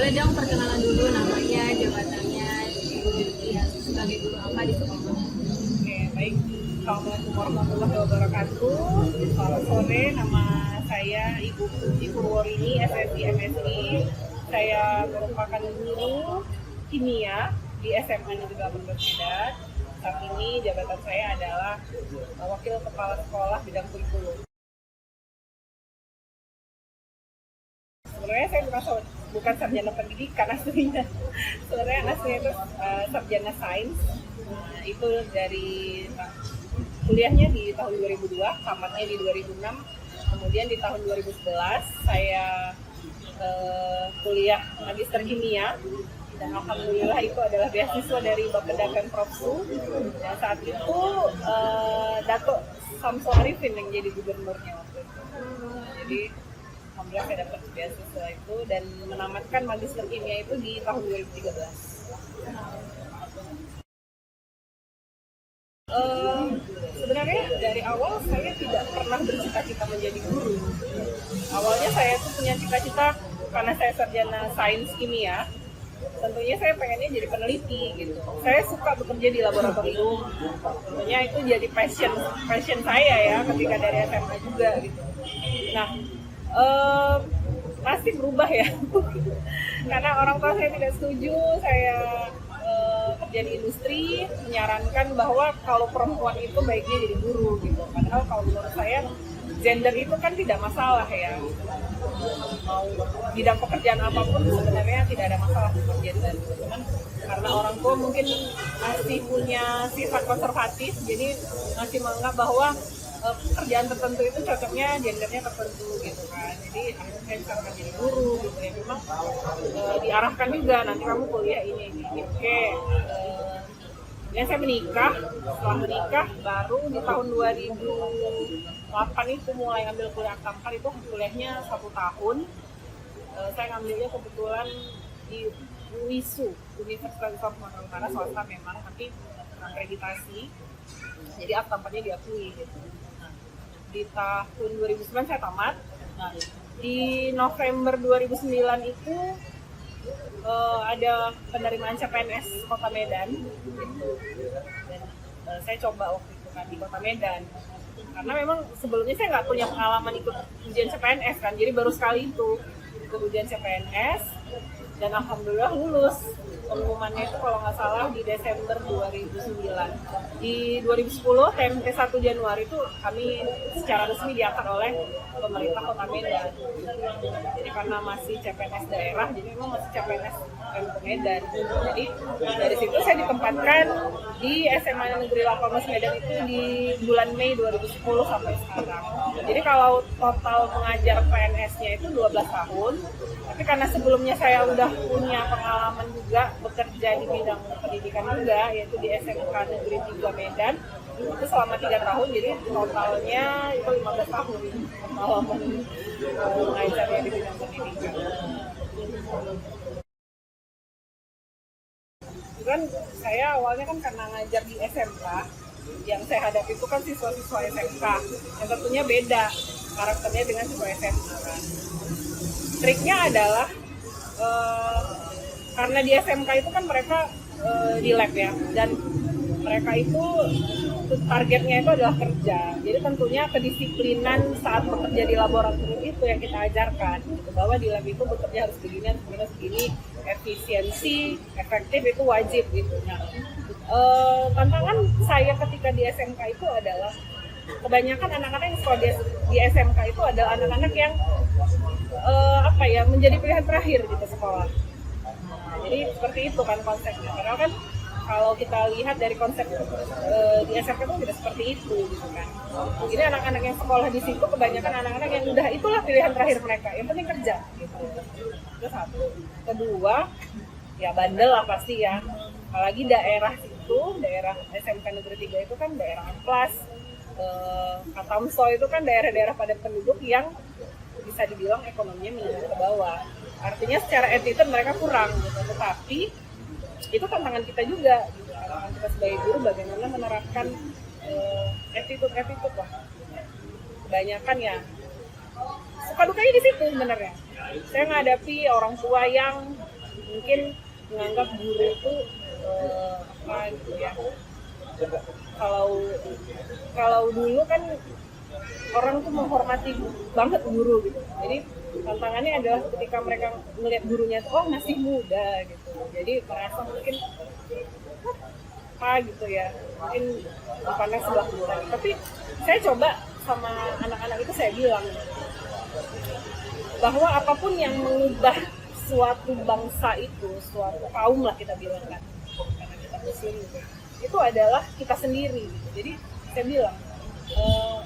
Boleh dong perkenalan dulu namanya, jabatannya, Ibu Julia sebagai guru apa di sekolah? Oke, baik. Assalamualaikum warahmatullahi wabarakatuh. Selamat sore, nama saya Ibu Puji Purworini, SSI MSI. Saya merupakan guru kimia di SMA Negeri 18 Medan. Saat ini jabatan saya adalah Wakil Kepala Sekolah Bidang Kurikulum. Sebenarnya saya bukan sarjana pendidikan aslinya. Sebenarnya aslinya itu sarjana sains. Nah, itu dari kuliahnya di tahun 2002, tamatnya di 2006. Kemudian di tahun 2011 saya kuliah magister kimia, dan alhamdulillah itu adalah beasiswa dari Bapeda Pemprov Su. Dan saat itu Dato Samsu Arifin yang jadi gubernurnya waktu itu. Jadi alhamdulillah saya dapat beasiswa itu dan menamatkan magister kimia itu di tahun 2013. Sebenarnya dari awal saya tidak pernah bercita-cita menjadi guru. Awalnya saya tuh punya cita-cita karena saya sarjana sains kimia. Tentunya saya pengennya jadi peneliti gitu. Saya suka bekerja di laboratorium. Tentunya itu jadi passion saya ya ketika dari SMA juga gitu. Nah, pasti berubah ya. Karena orang tua saya tidak setuju saya kerja di industri, menyarankan bahwa kalau perempuan itu baiknya jadi guru gitu. Padahal kalau menurut saya gender itu kan tidak masalah ya. Mau bidang pekerjaan apapun sebenarnya tidak ada masalah untuk gender. Cuman karena orang tua mungkin masih punya sifat konservatif, jadi masih menganggap bahwa pekerjaan tertentu itu cocoknya gendernya tertentu gitu kan. Jadi akhirnya saya misalkan jadi guru gitu ya, memang diarahkan juga nanti kamu kuliah ini. Oke. Dan saya menikah, setelah menikah baru di tahun 2008 itu mulai ambil kuliah Akta 4, itu kuliahnya 1 tahun. Saya ngambilnya kebetulan di UISU, Universitas Islam Sumatera Utara, swasta memang, tapi akreditasi. Jadi Akta 4-nya diakui gitu. Di tahun 2009 saya tamat. Nah, di November 2009 itu ada penerimaan CPNS Kota Medan gitu. Dan saya coba waktu itu kan di Kota Medan. Karena memang sebelumnya saya nggak punya pengalaman ikut ujian CPNS kan, jadi baru sekali itu ikut ujian CPNS dan alhamdulillah lulus. Pengumumannya itu kalau nggak salah di Desember 2009. Di 2010, TMT 1 Januari itu kami secara resmi diangkat oleh pemerintah Kota Medan. Jadi karena masih CPNS daerah, jadi memang masih CPNS Pemprov Medan. Jadi dari situ saya ditempatkan di SMA Negeri 18 Medan itu di bulan Mei 2010 sampai sekarang. Jadi kalau total mengajar PNS-nya itu 12 tahun. Tapi karena sebelumnya saya udah punya pengalaman juga bekerja di bidang pendidikan juga, yaitu di SMK Negeri 3 Medan, itu selama 3 tahun, jadi totalnya itu 15 tahun pengalaman mengajarnya di bidang pendidikan. Kan saya awalnya kan karena ngajar di SMK, yang saya hadapi itu kan siswa-siswa SMK, yang tentunya beda karakternya dengan siswa SMA kan. Triknya adalah karena di SMK itu kan mereka di lab ya, dan mereka itu targetnya itu adalah kerja. Jadi tentunya kedisiplinan saat bekerja di laboratorium itu yang kita ajarkan, gitu, bahwa di lab itu bekerja harus begini, segini, efisiensi, efektif itu wajib gitu. Nah, tantangan saya ketika di SMK itu adalah kebanyakan anak-anak yang sekolah di SMK itu adalah anak-anak yang menjadi pilihan terakhir gitu sekolah. Nah, jadi seperti itu kan konsepnya. Karena kan kalau kita lihat dari konsep di SMK itu tidak seperti itu gitu kan. Jadi anak-anak yang sekolah di situ kebanyakan anak-anak yang udah itulah pilihan terakhir mereka. Yang penting kerja gitu. Itu satu. Kedua, ya bandel lah pasti ya. Apalagi daerah situ, daerah SMK Negeri 3 itu kan daerah amplas. Katamso itu kan daerah-daerah padat penduduk yang bisa dibilang ekonominya menengah ke bawah. Artinya secara attitude mereka kurang gitu. Tetapi itu tantangan kita juga gitu. Tantangan kita sebagai guru bagaimana menerapkan attitude lah. Kebanyakan ya suka dukanya di situ sebenarnya. Saya menghadapi orang tua yang mungkin menganggap guru itu apa gitu ya. Kalau dulu kan orang tuh menghormati banget guru gitu. Jadi tantangannya adalah ketika mereka melihat gurunya tuh oh masih muda gitu. Jadi merasa mungkin apa gitu ya. Mungkin dipandang sebelah mata. Tapi saya coba sama anak-anak itu saya bilang bahwa apapun yang mengubah suatu bangsa itu, suatu kaum lah kita bilang kan, karena kita muslim gitu, itu adalah kita sendiri gitu. Jadi saya bilang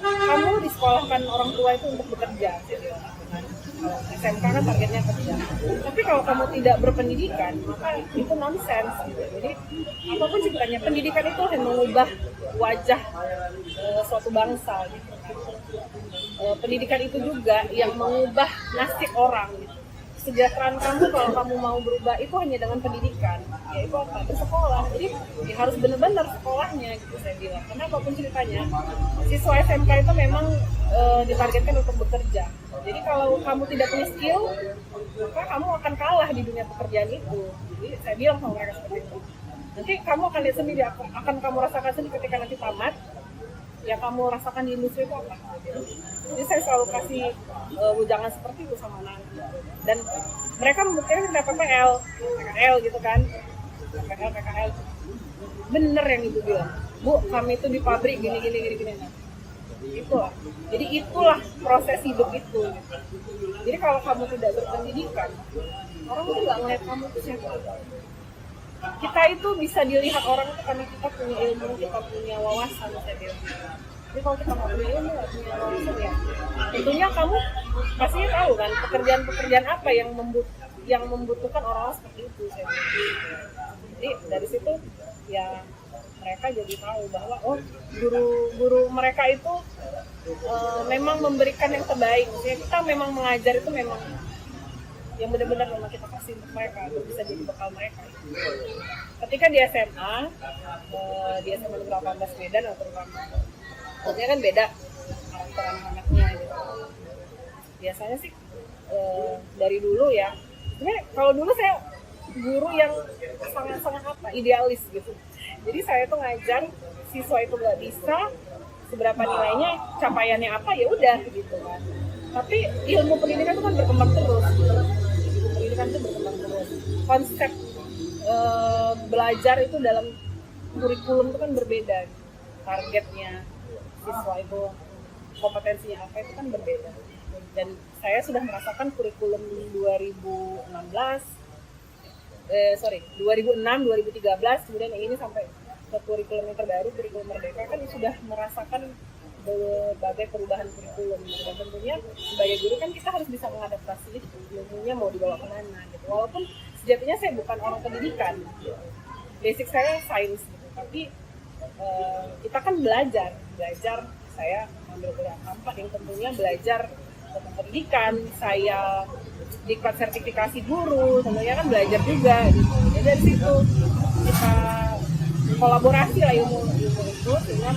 kamu disekolahkan orang tua itu untuk bekerja, saya bilang kan. Kalau SMK kan targetnya kerja. Tapi kalau kamu tidak berpendidikan, maka itu nonsense gitu. Jadi apapun ceritanya, pendidikan itu akan mengubah wajah suatu bangsa gitu. Pendidikan itu juga yang mengubah nasib orang gitu. Kesejahteraan kamu kalau kamu mau berubah itu hanya dengan pendidikan, yaitu apa? Bersekolah. Jadi ya harus benar-benar sekolahnya gitu saya bilang. Karena apapun ceritanya, siswa SMK itu memang ditargetkan untuk bekerja. Jadi kalau kamu tidak punya skill, maka kamu akan kalah di dunia pekerjaan itu. Jadi saya bilang sama mereka seperti itu. Nanti kamu akan lihat sendiri, akan kamu rasakan sendiri ketika nanti tamat, ya kamu rasakan di industri itu apa. Jadi saya selalu kasih ujangan seperti itu sama anak. Dan mereka membuktikan kita PKL gitu kan. PKL. Bener yang ibu bilang. Bu, kami itu di pabrik gini. Nah, itulah. Jadi itulah proses hidup itu. Gitu. Jadi kalau kamu tidak berpendidikan, orang itu nggak ngeliat kamu itu siapa. Kita itu bisa dilihat orang itu karena kita punya ilmu, kita punya wawasan, saya bilang. Jadi kalau kita nggak punya ilmu, nggak punya wawasan ya, tentunya kamu pastinya tahu kan pekerjaan-pekerjaan apa yang membutuhkan orang-orang seperti itu, saya bilang. Jadi dari situ ya mereka jadi tahu bahwa oh guru mereka itu memang memberikan yang terbaik. Maksudnya kita memang mengajar itu memang yang benar-benar memang kita kasih untuk mereka, untuk bisa jadi bekal mereka. Ketika di SMA Negeri 18 Medan atau terutama, maksudnya kan beda karakter anak-anaknya gitu. Biasanya sih dari dulu ya, sebenarnya kalau dulu saya guru yang sangat-sangat idealis gitu. Jadi saya tuh ngajar siswa itu nggak bisa, seberapa nilainya, capaiannya apa ya udah gitu kan. Tapi ilmu pendidikan itu kan berkembang terus. Pendidikan itu berkembang terus. Konsep belajar itu dalam kurikulum itu kan berbeda. Targetnya siswa itu kompetensinya apa itu kan berbeda. Dan saya sudah merasakan kurikulum 2006, 2013, kemudian yang ini sampai ke kurikulum yang terbaru, kurikulum Merdeka, kan sudah merasakan berbagai perubahan kurikulum. Dan tentunya sebagai guru kan kita harus bisa mengadaptasi ilmunya mau dibawa kemana gitu. Walaupun sejatinya saya bukan orang pendidikan, basic saya sains gitu. Tapi kita kan belajar. Saya ambil kuliah 4 yang tentunya belajar tentang pendidikan. Saya diklat sertifikasi guru, tentunya kan belajar juga gitu. Jadi dari situ kita kolaborasi lah ilmu itu sehingga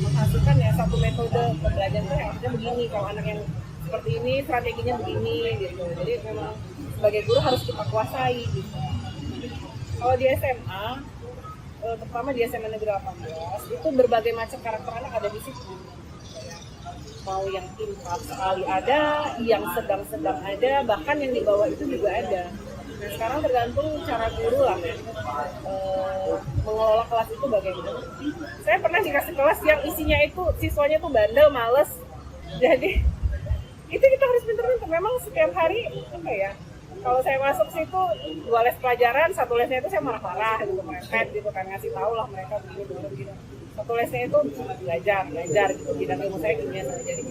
menghasilkan ya satu metode pembelajaran itu yang harusnya begini, kalau anak yang seperti ini strateginya begini gitu. Jadi memang sebagai guru harus kita kuasai gitu. Kalau di SMA, terutama di SMA Negeri 18, itu berbagai macam karakter anak ada di situ. Mau yang pintar sekali ada, yang sedang-sedang ada, bahkan yang di bawah itu juga ada. Nah sekarang tergantung cara guru lah mengelola kelas itu bagaimana. Saya pernah dikasih kelas yang isinya itu siswanya tuh bandel, males. Jadi itu kita harus pintar-pintar. Memang setiap hari apa ya? Kalau saya masuk situ 2 les pelajaran, 1 lesnya itu saya marah-marah gitu, merepet gitu kan, ngasih tahu lah mereka begini. 1 lesnya itu belajar gitu, bidang ilmu saya kimia saja gitu.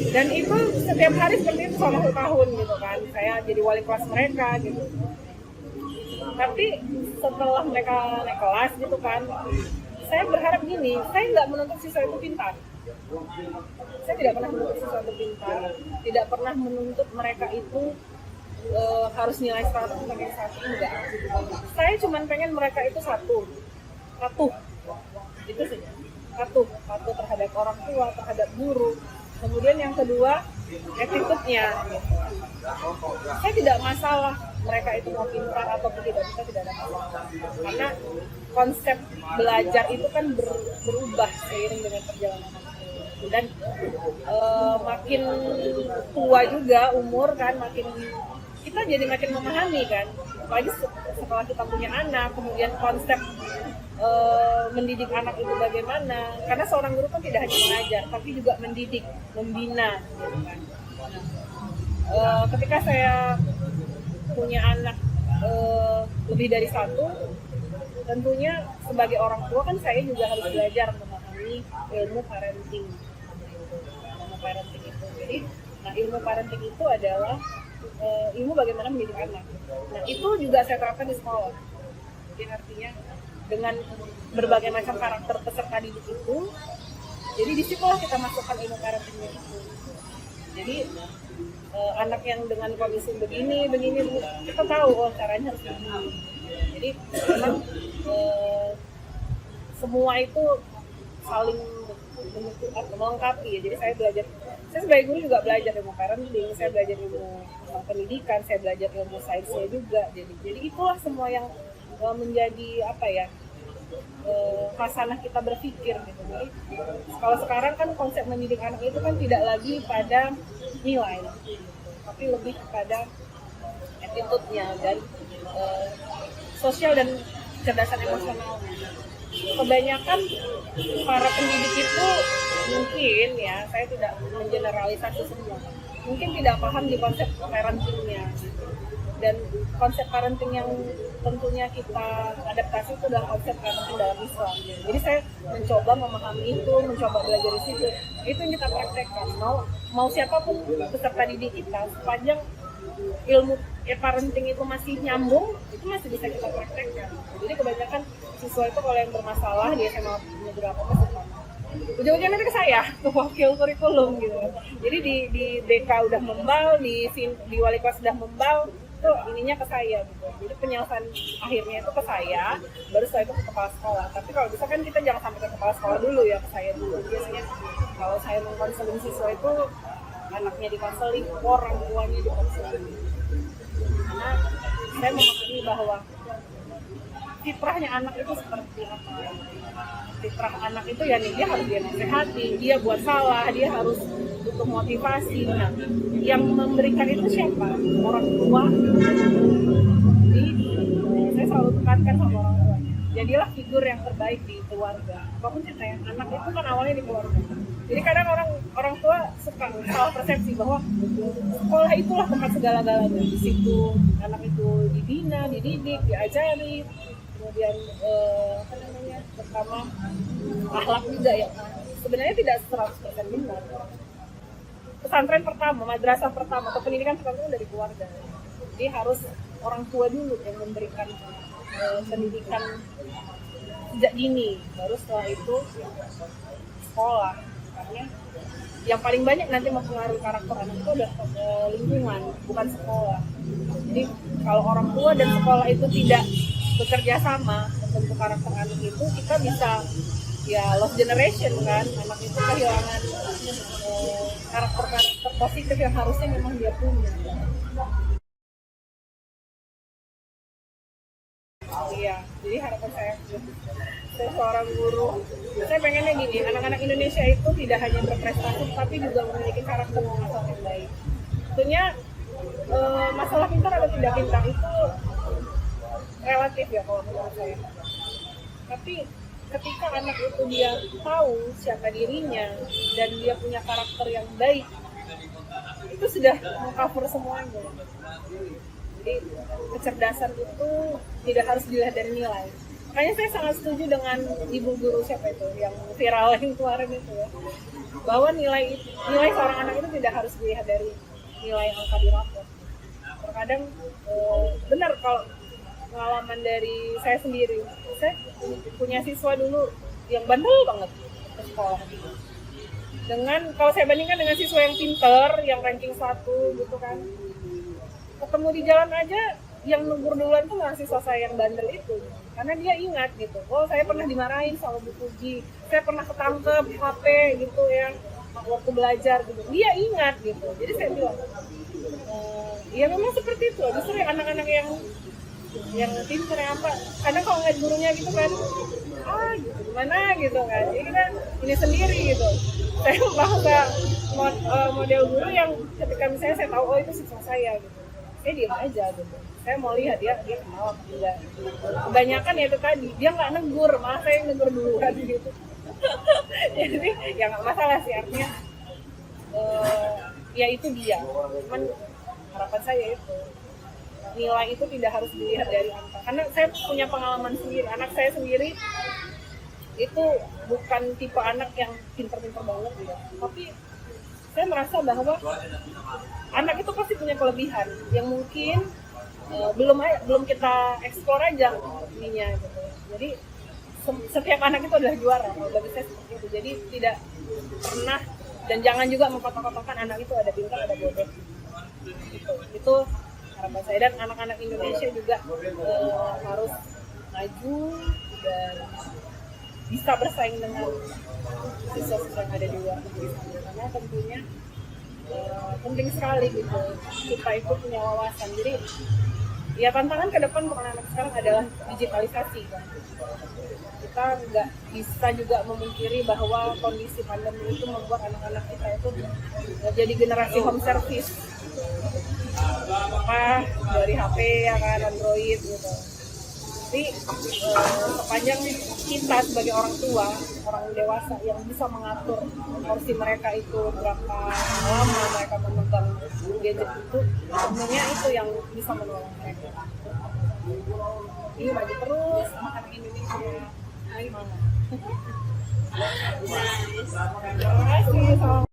Dan itu setiap hari seperti itu selama 1 tahun gitu kan, saya jadi wali kelas mereka gitu. Tapi setelah mereka naik kelas gitu kan, saya berharap gini, saya nggak menuntut siswa itu pintar. Saya tidak pernah menuntut siswa itu pintar, tidak pernah menuntut mereka itu harus nilai 100 sebagai 1, enggak. Saya cuma pengen mereka itu patuh. Itu saja. Patuh terhadap orang tua, terhadap guru. Kemudian yang kedua, attitude-nya gitu. Saya tidak masalah mereka itu mau pintar ataupun tidak bisa, tidak ada masalah, karena konsep belajar itu kan berubah seiring dengan perjalanan waktu. Dan makin tua juga umur kan, kita jadi makin memahami kan, apalagi setelah kita punya anak, kemudian konsep mendidik anak itu bagaimana, karena seorang guru kan tidak hanya mengajar tapi juga mendidik, membina gitu kan. Ketika saya punya anak lebih dari satu, tentunya sebagai orang tua kan saya juga harus belajar memahami ilmu parenting. Jadi, ilmu parenting itu adalah ilmu bagaimana mendidik anak. Nah, itu juga saya terapkan di sekolah. Jadi artinya dengan berbagai macam karakter peserta didik itu, jadi di situlah kita masukkan ilmu parentingnya itu. Jadi anak yang dengan kondisi begini, kita tahu caranya harus begini. Jadi memang semua itu saling melengkapi ya. Jadi saya sebagai guru juga belajar ilmu parenting, saya belajar ilmu pendidikan, saya belajar ilmu sainsnya juga. Jadi itulah semua yang menjadi khasanah kita berpikir gitu. Jadi kalau sekarang kan konsep mendidik anak itu kan tidak lagi pada nilai, tapi lebih kepada attitude-nya dan sosial dan kecerdasan emosional. Kebanyakan para pendidik itu mungkin ya, saya tidak mengeneralisasi semua, mungkin tidak paham di konsep parentingnya. Dan konsep parenting yang tentunya kita adaptasi itu adalah konsep parenting dalam Islam. Jadi saya mencoba memahami itu, mencoba belajar di situ. Itu yang kita praktekkan. Mau siapapun peserta didik kita, sepanjang ilmu parenting itu masih nyambung, itu masih bisa kita praktekkan. Jadi kebanyakan siswa itu kalau yang bermasalah, dia SMA beberapa peserta, ujung-ujungnya nanti ke saya, ke wakil kurikulum gitu. Jadi di BK udah membal, di wali kelas udah membal, itu ininya ke saya gitu. Jadi penyelesaian akhirnya itu ke saya, baru setelah itu ke kepala sekolah. Tapi kalau bisa kan kita jangan sampai ke kepala sekolah dulu ya, ke saya dulu. Biasanya kalau saya mengkonseling siswa itu anaknya dikonseling, orang tuanya dikonseling. Karena saya memahami bahwa fitrahnya anak itu seperti apa. Fitrah anak itu ya nih, dia harus dinasehati, dia buat salah, dia harus butuh motivasi. Nah, yang memberikan itu siapa? Orang tua. Jadi saya selalu tekankan sama orang tuanya, jadilah figur yang terbaik di keluarga. Apapun ceritanya, anak itu kan awalnya di keluarga. Jadi kadang orang tua suka salah persepsi bahwa sekolah itulah tempat segala-galanya. Di situ anak itu dibina, dididik, diajari, kemudian pertama akhlak juga ya. Sebenarnya tidak 100% benar. Pesantren pertama, madrasah pertama, atau pendidikan pertama dari keluarga. Jadi harus orang tua dulu yang memberikan pendidikan sejak dini, baru setelah itu sekolah. Karena yang paling banyak nanti mempengaruhi karakter anak itu adalah lingkungan, bukan sekolah. Jadi kalau orang tua dan sekolah itu tidak bekerja sama untuk karakter anak itu, kita bisa ya lost generation kan, anak itu kehilangan karakter positif yang harusnya memang dia punya. Iya, jadi harapan saya seorang guru, saya pengennya gini, anak-anak Indonesia itu tidak hanya berprestasi tapi juga memiliki karakter yang sangat baik. Tentunya masalah pintar atau tidak pintar itu relatif ya kalau menurut saya. Tapi ketika anak itu dia tahu siapa dirinya dan dia punya karakter yang baik, itu sudah meng-cover semuanya. Jadi kecerdasan itu tidak harus dilihat dari nilai. Makanya saya sangat setuju dengan ibu guru siapa itu yang viral yang kemarin itu ya, bahwa nilai seorang anak itu tidak harus dilihat dari nilai angka di rapor. Terkadang benar kalau pengalaman dari saya sendiri, saya punya siswa dulu yang bandel banget ke sekolah gitu. Kalau saya bandingkan dengan siswa yang pinter, yang ranking 1 gitu kan, ketemu di jalan aja yang negur duluan tuh mahasiswa saya yang bandel itu, karena dia ingat gitu, oh saya pernah dimarahin sama Bu Puji, saya pernah ketangkep HP gitu ya, waktu belajar gitu, dia ingat gitu. Jadi saya bilang ya memang seperti itu. Justru anak-anak yang pintar yang apa, karena kalau ngeliat gurunya gitu kan, gitu gimana gitu kan, jadi kan ini sendiri gitu. Saya bahasa model guru yang ketika misalnya saya tahu itu siswa saya gitu, saya diam aja gitu. Saya mau lihat dia kenal apa enggak. Kebanyakan ya itu tadi, dia nggak negur, malah saya yang negur duluan gitu. Jadi ya nggak masalah sih, artinya ya itu dia. Cuman harapan saya itu nilai itu tidak harus dilihat dari angka, karena saya punya pengalaman sendiri. Anak saya sendiri itu bukan tipe anak yang pintar-pintar banget gitu, tapi saya merasa bahwa anak itu pasti punya kelebihan yang mungkin belum kita eksplor aja ininya gitu. Jadi setiap anak itu adalah juara, kalau bagi saya seperti itu. Jadi tidak pernah dan jangan juga mengkotak-kotakan anak itu ada pintar ada bodoh. Itu harapan saya, dan anak-anak Indonesia juga harus maju dan bisa bersaing dengan siswa-siswa yang ada di luar negeri, karena tentunya penting sekali gitu kita itu punya wawasan. Jadi ya tantangan ke depan untuk anak-anak sekarang adalah digitalisasi kan. Kita nggak bisa juga memungkiri bahwa kondisi pandemi itu membuat anak-anak kita itu jadi generasi home service, apa dari HP ya kan, Android gitu. Jadi sepanjang kita sebagai orang tua, orang dewasa yang bisa mengatur porsi mereka itu berapa lama mereka memegang gadget itu, sebenarnya itu yang bisa menolong mereka. Ini maju terus anak Indonesia. Gimana? Terima kasih.